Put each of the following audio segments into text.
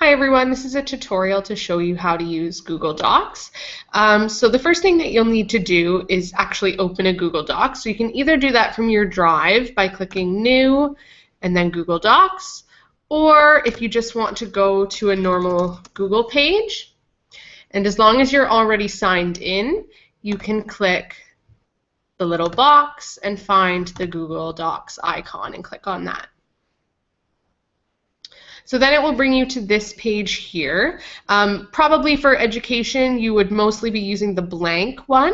Hi everyone, this is a tutorial to show you how to use Google Docs. So the first thing that you'll need to do is actually open a Google Doc. So you can either do that from your Drive by clicking New and then Google Docs, or if you just want to go to a normal Google page, and as long as you're already signed in, you can click the little box and find the Google Docs icon and click on that. So then it will bring you to this page here. Probably for education, you would mostly be using the blank one.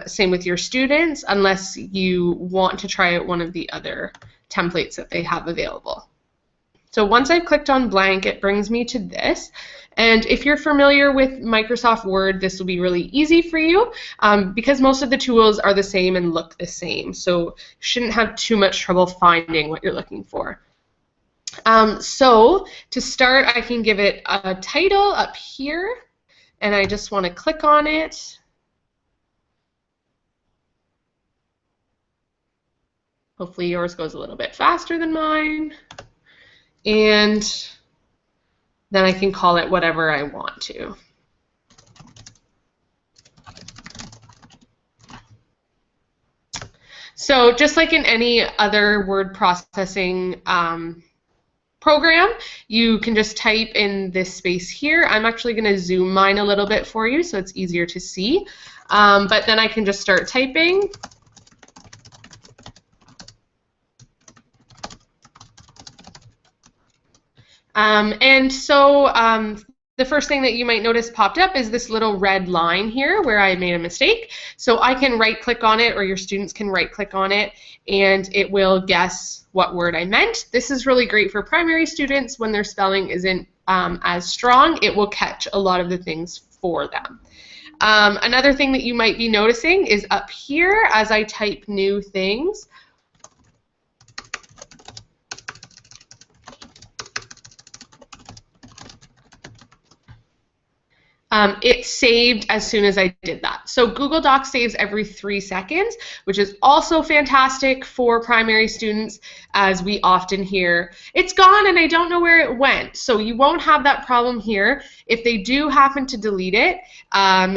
Same with your students, unless you want to try out one of the other templates that they have available. So once I've clicked on blank, it brings me to this. And if you're familiar with Microsoft Word, this will be really easy for you because most of the tools are the same and look the same. So you shouldn't have too much trouble finding what you're looking for. So to start, I can give it a title up here, and I just want to click on it. Hopefully yours goes a little bit faster than mine. And then I can call it whatever I want to. So just like in any other word processing program, you can just type in this space here. I'm actually going to zoom mine a little bit for you so it's easier to see. But then I can just start typing. The first thing that you might notice popped up is this little red line here where I made a mistake. So I can right-click on it, or your students can right-click on it, and it will guess what word I meant. This is really great for primary students when their spelling isn't as strong. It will catch a lot of the things for them. Another thing that you might be noticing is up here as I type new things, it saved as soon as I did that. So Google Docs saves every 3 seconds, which is also fantastic for primary students, as we often hear, it's gone and I don't know where it went. So you won't have that problem here. If they do happen to delete it,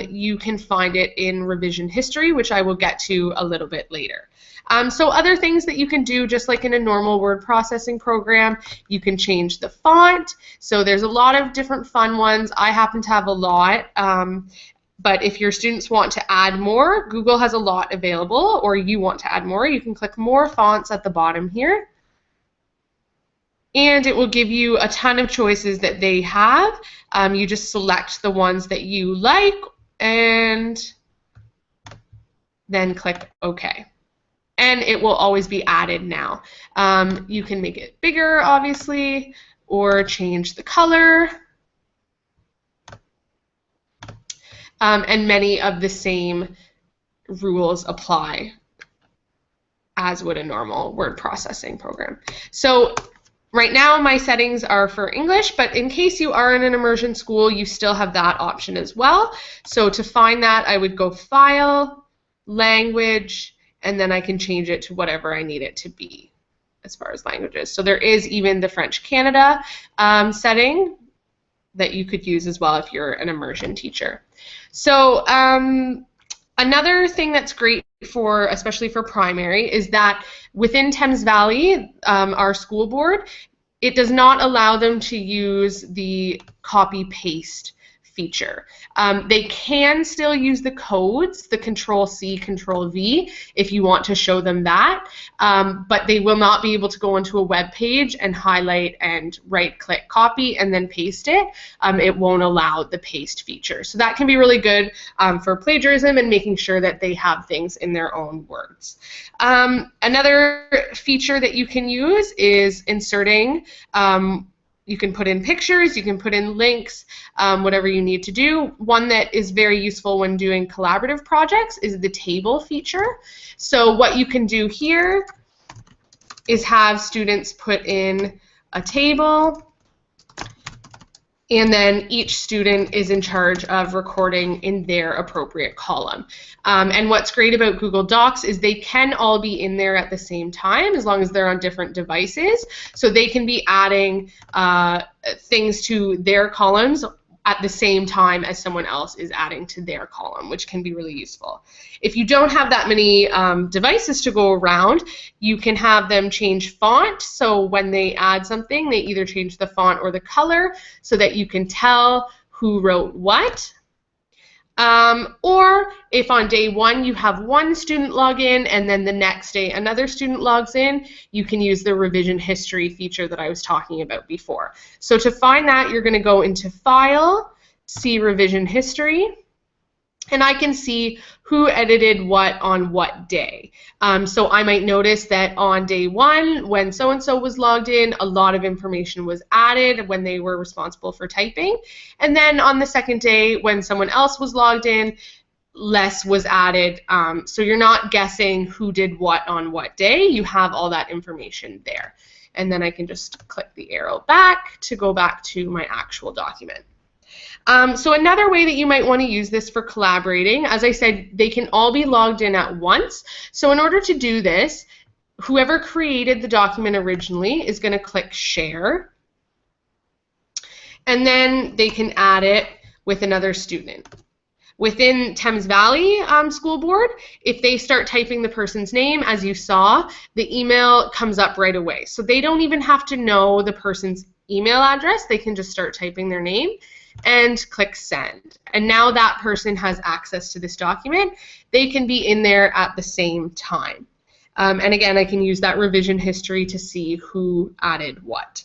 you can find it in revision history, which I will get to a little bit later. So other things that you can do, just like in a normal word processing program, you can change the font. So there's a lot of different fun ones. I happen to have a lot. But if your students want to add more, Google has a lot available, or you want to add more, you can click more fonts at the bottom here. And it will give you a ton of choices that they have. You just select the ones that you like and then click OK. And it will always be added now. You can make it bigger, obviously, or change the color. And many of the same rules apply as would a normal word processing program. So right now my settings are for English, but in case you are in an immersion school, you still have that option as well. So to find that, I would go File, Language, and then I can change it to whatever I need it to be as far as languages. So there is even the French Canada setting that you could use as well if you're an immersion teacher. So another thing that's great for, especially for primary, is that within Thames Valley, our school board, it does not allow them to use the copy-paste feature. They can still use the codes, the Control-C, Control-V, if you want to show them that, but they will not be able to go onto a web page and highlight and right-click copy and then paste it. It won't allow the paste feature. So that can be really good for plagiarism and making sure that they have things in their own words. Another feature that you can use is inserting. You can put in pictures, you can put in links, whatever you need to do. One that is very useful when doing collaborative projects is the table feature. So what you can do here is have students put in a table, And then each student is in charge of recording in their appropriate column. And what's great about Google Docs is they can all be in there at the same time as long as they're on different devices. So they can be adding things to their columns at the same time as someone else is adding to their column, which can be really useful. If you don't have that many devices to go around, you can have them change font. So when they add something, they either change the font or the color so that you can tell who wrote what. Or if on day one you have one student log in and then the next day another student logs in, you can use the revision history feature that I was talking about before. So to find that, you're going to go into File, see Revision History, and I can see who edited what on what day. So I might notice that on day one, when so-and-so was logged in, a lot of information was added when they were responsible for typing. And then on the second day, when someone else was logged in, less was added. So you're not guessing who did what on what day. You have all that information there. And then I can just click the arrow back to go back to my actual document. So another way that you might want to use this for collaborating, as I said, they can all be logged in at once. So in order to do this, whoever created the document originally is going to click Share, and then they can add it with another student. Within Thames Valley School Board, if they start typing the person's name, as you saw, the email comes up right away. So they don't even have to know the person's email address. They can just start typing their name and click Send. And now that person has access to this document. They can be in there at the same time. And again, I can use that revision history to see who added what.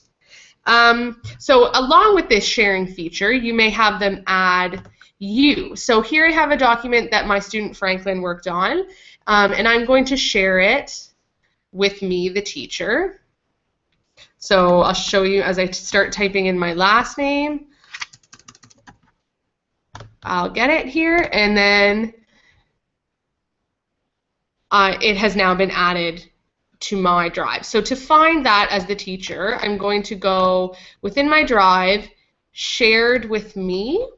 So along with this sharing feature, you may have them add you. So here I have a document that my student Franklin worked on, and I'm going to share it with me, the teacher. So I'll show you as I start typing in my last name. I'll get it here, and then it has now been added to my drive. So to find that as the teacher, I'm going to go within my drive, shared with me,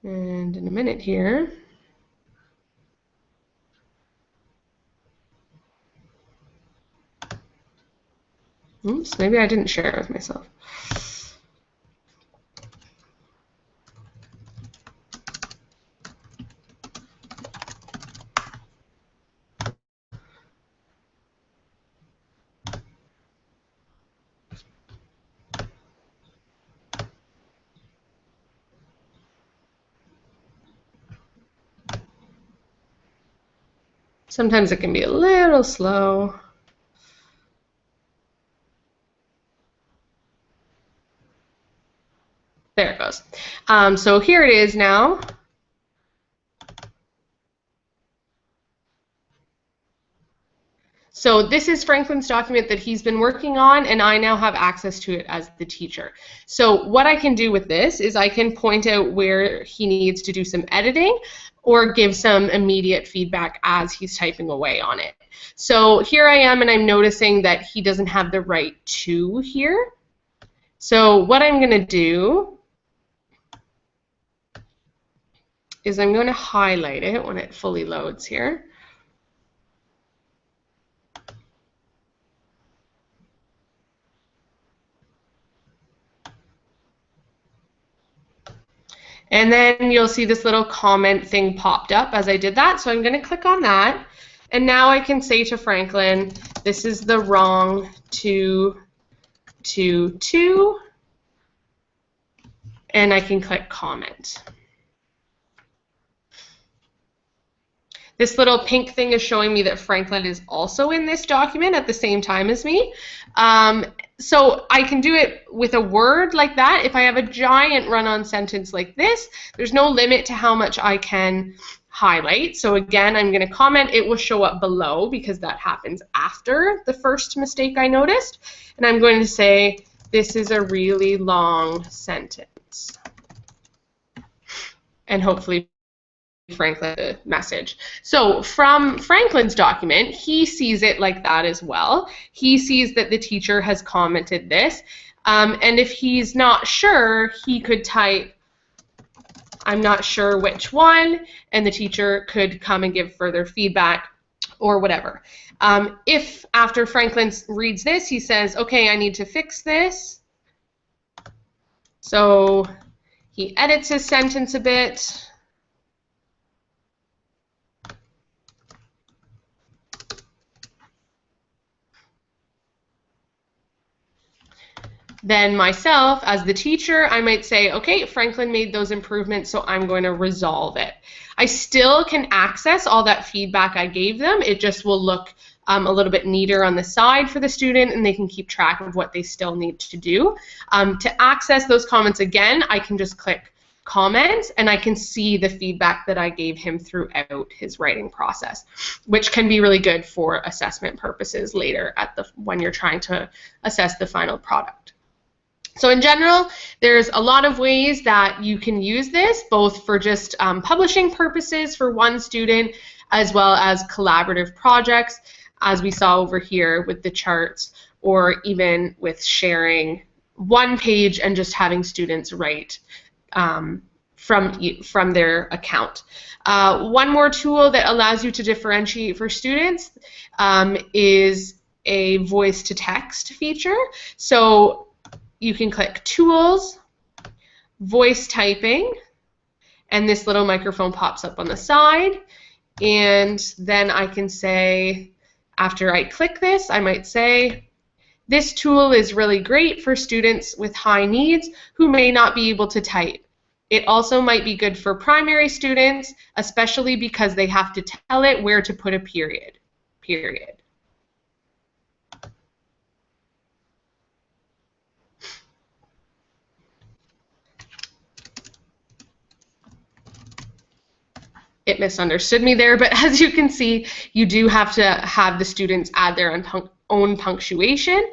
and in a minute here, oops, maybe I didn't share it with myself. Sometimes it can be a little slow. There it goes. So here it is now. So this is Franklin's document that he's been working on, and I now have access to it as the teacher. So what I can do with this is I can point out where he needs to do some editing or give some immediate feedback as he's typing away on it. So here I am, and I'm noticing that he doesn't have the right to here. So what I'm going to do is I'm going to highlight it when it fully loads here. And then you'll see this little comment thing popped up as I did that. So I'm going to click on that. And now I can say to Franklin, this is the wrong to, and I can click comment. This little pink thing is showing me that Franklin is also in this document at the same time as me. So I can do it with a word like that. If I have a giant run-on sentence like this, there's no limit to how much I can highlight. So again, I'm going to comment. It will show up below because that happens after the first mistake I noticed. And I'm going to say, this is a really long sentence. And hopefully Franklin the message. So from Franklin's document, he sees it like that as well. He sees that the teacher has commented this, and if he's not sure, he could type, "I'm not sure which one," and the teacher could come and give further feedback or whatever. If after Franklin reads this, he says, "Okay, I need to fix this," so he edits his sentence a bit. Then myself, as the teacher, I might say, "Okay, Franklin made those improvements, so I'm going to resolve it." I still can access all that feedback I gave them. It just will look a little bit neater on the side for the student, and they can keep track of what they still need to do. To access those comments again, I can just click comments, and I can see the feedback that I gave him throughout his writing process, which can be really good for assessment purposes later when you're trying to assess the final product. So in general, there's a lot of ways that you can use this, both for just publishing purposes for one student, as well as collaborative projects, as we saw over here with the charts, or even with sharing one page and just having students write from their account. One more tool that allows you to differentiate for students is a voice-to-text feature. So you can click Tools, Voice Typing, and this little microphone pops up on the side. And then I can say, after I click this, I might say, "This tool is really great for students with high needs who may not be able to type. It also might be good for primary students, especially because they have to tell it where to put a period." It misunderstood me there, but as you can see, you do have to have the students add their own punctuation,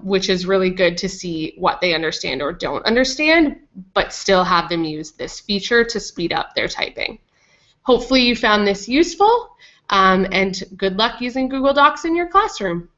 which is really good to see what they understand or don't understand, but still have them use this feature to speed up their typing. Hopefully you found this useful, and good luck using Google Docs in your classroom.